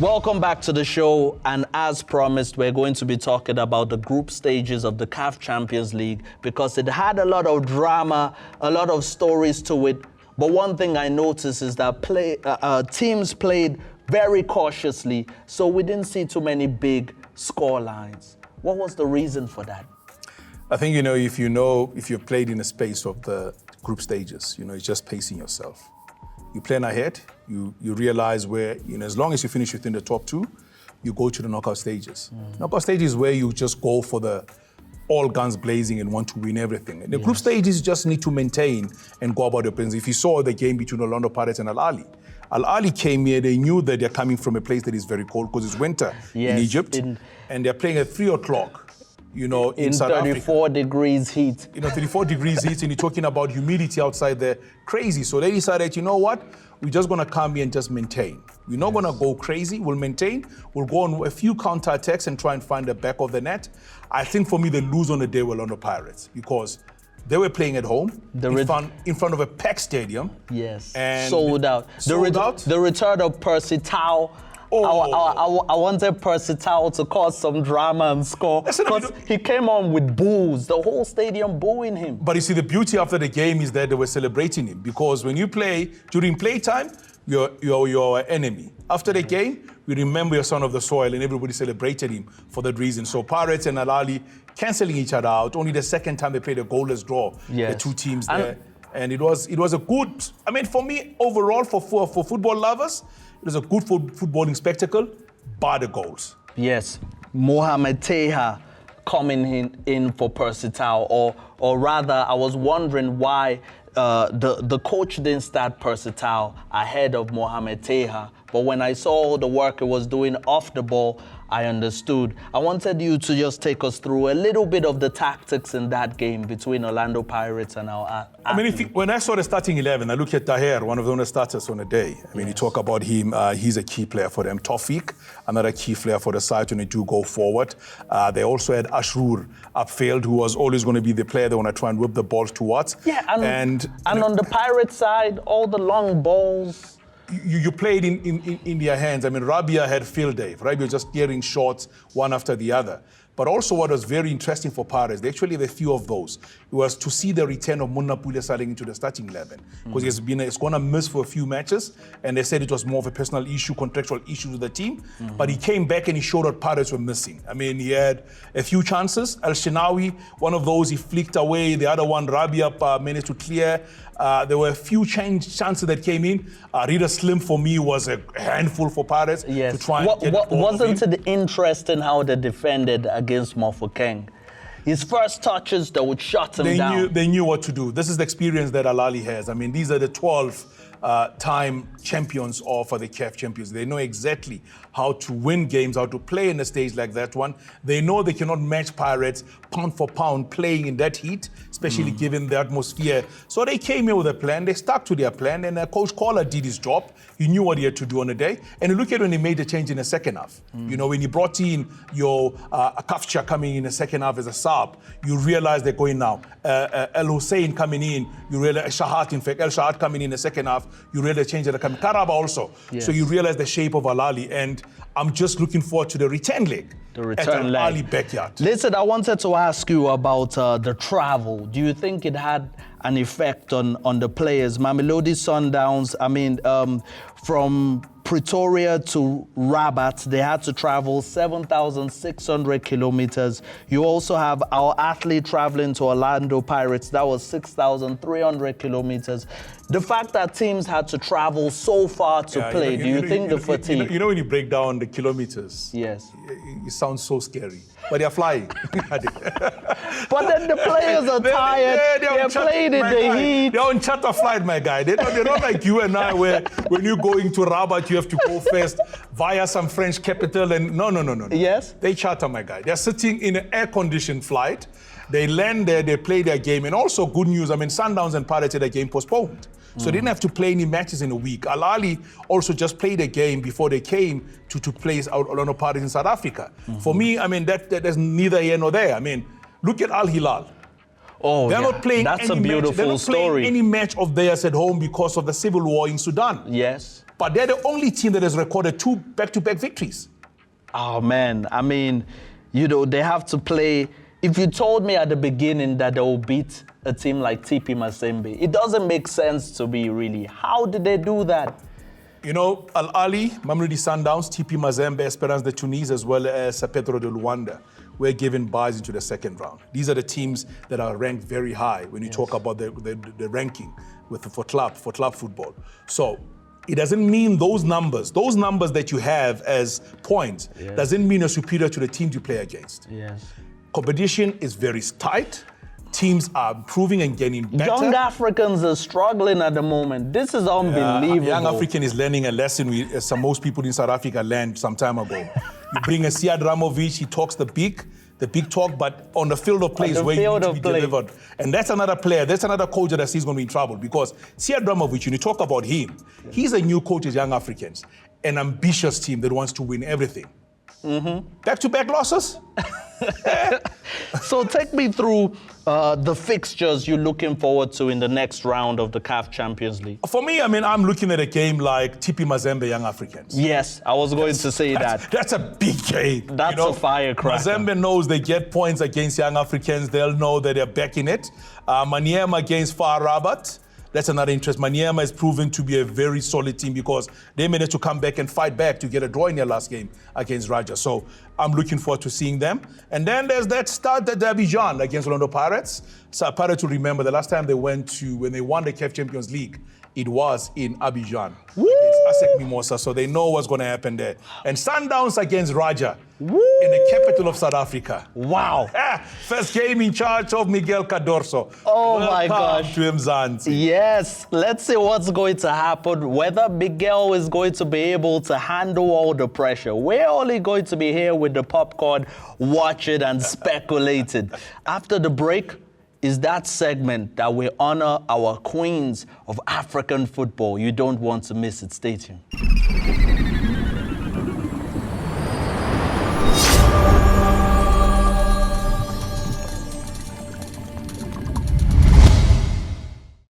Welcome back to the show, and as promised, we're going to be talking about the group stages of the CAF Champions League because it had a lot of drama, a lot of stories to it. But one thing I noticed is that teams played very cautiously, so we didn't see too many big score lines. What was the reason for that? I think, if you've played in a space of the group stages, it's just pacing yourself. You plan ahead, you realize where, as long as you finish within the top two, you go to the knockout stages. Knockout stages is where you just go for the all guns blazing and want to win everything. And the group stages just need to maintain and go about your business. If you saw the game between Orlando Pirates and Ahly came here, they knew that they're coming from a place that is very cold because it's winter in Egypt, and they're playing at 3 o'clock. In South 34 Africa. Degrees heat. 34 degrees heat, and you're talking about humidity outside there, crazy. So they decided, you know what? We're just gonna come here and just maintain. We're not gonna go crazy, we'll maintain. We'll go on a few counter-attacks and try and find the back of the net. I think for me, the lose on the day were on the Pirates because they were playing at home, in front of a packed stadium. Yes, and sold out. The return of Percy Tau. I wanted Percy Tau to cause some drama and score because he came on with boos, the whole stadium booing him. But you see, the beauty after the game is that they were celebrating him because when you play, during playtime, you're your enemy. After the game, we remember your son of the soil and everybody celebrated him for that reason. So Pirates and Ahly cancelling each other out. Only the second time they played a goalless draw, the two teams there. And it was a good, for me, overall, for football lovers, it was a good footballing spectacle, bar the goals. Yes, Mohamed Teha coming in for Percy Tau, or rather, I was wondering why the coach didn't start Percy Tau ahead of Mohamed Teha. But when I saw the work he was doing off the ball, I understood. I wanted you to just take us through a little bit of the tactics in that game between Orlando Pirates and our when I saw the starting 11, I look at Taher, one of the starters on the day. You talk about him, he's a key player for them. Tawfiq, another key player for the side when they do go forward. They also had Ashrur upfield, who was always going to be the player they want to try and whip the balls towards. Yeah, and on the Pirates side, all the long balls. You played in their hands. Rabia had field day. Rabia was just steering shots one after the other. But also what was very interesting for Pirates, they actually had a few of those. It was to see the return of Munna Pule starting into the starting 11. Because he's going to miss for a few matches. And they said it was more of a personal issue, contractual issue with the team. But he came back and he showed what Pirates were missing. He had a few chances. Al-Shinawi, one of those he flicked away. The other one, Rabia managed to clear. There were a few chances that came in. Rita Slim, for me, was a handful for Pirates to try and get wasn't it interesting how they defended against Mofokeng? His first touches, they would shut him down. They knew what to do. This is the experience that Ahly has. These are the 12-time champions for the CAF Champions. They know exactly how to win games, how to play in a stage like that one. They know they cannot match Pirates pound for pound playing in that heat, especially given the atmosphere. So they came here with a plan. They stuck to their plan, and Coach Collar did his job. He knew what he had to do on the day. And look at when he made the change in the second half. When he brought in your Kafcha coming in the second half as a sub, you realize they're going now. El Hussein coming in, you realize El Shahat coming in the second half, you realize the change that are coming. Karaba also. So you realize the shape of Ahly, and I'm just looking forward to the return leg. At Ahly backyard. Listen, I wanted to ask you about the travel. Do you think it had an effect on the players? Mamelodi Sundowns, from Pretoria to Rabat, they had to travel 7,600 kilometers. You also have our athlete traveling to Orlando Pirates. That was 6,300 kilometers. The fact that teams had to travel so far to play, do you think the fatigue? When you break down the kilometers, yes, it sounds so scary. But they're flying. But then the players are tired. They're playing in the heat. They're on charter flight, my guy. They're not like you and I, where when you're going to Rabat, you have to go first via some French capital. And no. Yes? They charter, my guy. They're sitting in an air-conditioned flight. They land there, they play their game. And also good news, Sundowns and Pirates had their game postponed. So they didn't have to play any matches in a week. Ahly also just played a game before they came to place out Orlando Pirates in South Africa. For me, that's neither here nor there. Look at Al Hilal. They're not playing That's a beautiful story. Playing any match of theirs at home because of the civil war in Sudan. Yes. But they're the only team that has recorded 2 back-to-back victories. Oh, man. I mean, you know, they have to play. If you told me at the beginning that they will beat a team like TP Mazembe, it doesn't make sense to me, really. How did they do that? You know, Ahly, Mamelodi Sundowns, TP Mazembe, Esperance de Tunis, as well as Petro de Luanda were given buys into the second round. These are the teams that are ranked very high when you talk about the ranking for club football. So it doesn't mean those numbers that you have as points, doesn't mean you're superior to the teams you play against. Yes. Competition is very tight. Teams are improving and getting better. Young Africans are struggling at the moment. This is unbelievable. Young African is learning a lesson most people in South Africa learned some time ago. You bring a Siad Ramovic, he talks the big talk, but on the field of play is where you need to be delivered. And that's another player, that's another coach that he's going to be in trouble, because Siad Ramovic, when you talk about him, he's a new coach as Young Africans, an ambitious team that wants to win everything. Back-to-back losses? So take me through the fixtures you're looking forward to in the next round of the CAF Champions League. For me, I mean, I'm looking at a game like TP Mazembe Young Africans. Yes, I was going to say that. That's a big game. That's a firecracker. Mazembe knows they get points against Young Africans. They'll know that they're back in it. Maniema against FAR Rabat. That's another interest. Maniema is proven to be a very solid team because they managed to come back and fight back to get a draw in their last game against Raja. So I'm looking forward to seeing them. And then there's that Stade de Abidjan against Orlando Pirates. So Pirates will remember the last time when they won the CAF Champions League, it was in Abidjan. Woo! Against ASEC Mimosa, so they know what's going to happen there. And Sundowns against Raja. Woo! In the capital of South Africa. Wow. First game in charge of Miguel Cadorso. Oh, my gosh. To Mzansi. Yes, let's see what's going to happen, whether Miguel is going to be able to handle all the pressure. We're only going to be here with the popcorn, watching and speculating. After the break is that segment that we honor our queens of African football. You don't want to miss it. Stay tuned.